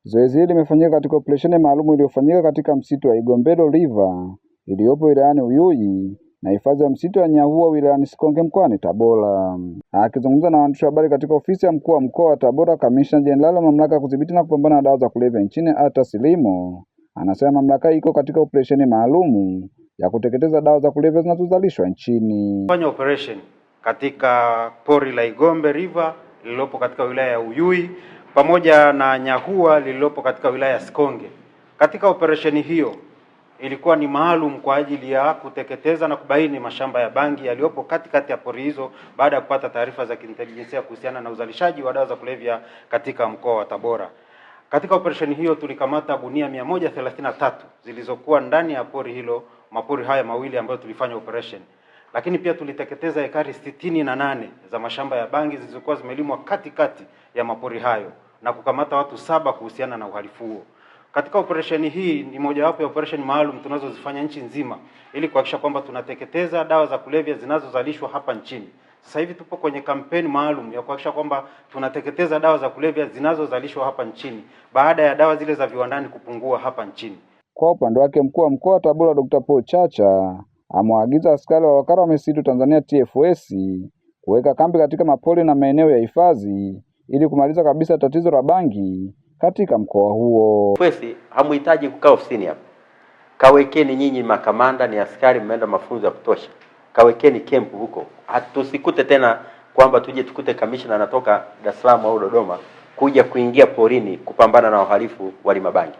Zoezi hili limefanyika katika operesheni maalum iliyofanyika katika msitu wa Igombero River iliyopo wilayani Uyui na hifadhi ya msitu wa Nyahua wilayani Sikonge mkoani Tabora. Akizungumza na waandishi wa habari katika ofisi ya mkuu wa mkoa wa Tabora, Kamishna Jenerali wa mamlaka ya kudhibiti na kupambana na dawa za kulevya nchini Arthur Silimo anasema mamlaka iko katika operesheni maalum ya kuteketeza dawa za kulevya zinazozalishwa nchini. Fanya operation katika pori la Igombe River lililopo katika wilaya ya Uyui pamoja na Nyahua lililopo katika wilaya ya Sikonge. Katika operesheni hiyo ilikuwa ni maalum kwa ajili ya kuteketeza na kubaini mashamba ya bangi yaliyopo katikati ya pori hizo baada ya kupata taarifa za kiintelijensia kuhusiana na uzalishaji wa dawa za kulevya katika mkoa wa Tabora. Katika operesheni hiyo tulikamata gunia 133 zilizokuwa ndani ya pori hilo, mapori haya mawili ambayo tulifanya operation. Lakini pia tuliteketeza ekari 68 za mashamba ya bangi zilizokuwa zimelimwa katikati ya mapori hayo na kukamata watu 7 kuhusiana na uhalifu huo. Katika operesheni hii ni mojawapo ya operation maalum tunazozifanya nchi nzima ili kuhakikisha kwamba tunateketeza dawa za kulevya zinazozalishwa hapa nchini. Sasa hivi tupo kwenye kampeni maalum ya kuhakikisha kwamba tunateketeza dawa za kulevya zinazozalishwa hapa nchini baada ya dawa zile za viwandani kupungua hapa nchini. Kwa upande wake, mkuu wa mkoa wa Tabora Dr. Paul Chacha amewaagiza askari wa wakala wa misitu Tanzania TFS kuweka kambi katika mapori na maeneo ya hifadhi ili kumaliza kabisa tatizo la bangi katika mkoa huo. TFS hamuhitaji kukaa ofisini hapa. Kawekeni nyinyi makamanda, ni askari mmeenda mafunzo ya kutosha. Kawekeni kempu huko. Hatusikute tena kwamba tuje tukute kamishna anatoka Dar es Salaam au Dodoma kuja kuingia porini kupambana na wahalifu wa mabangi.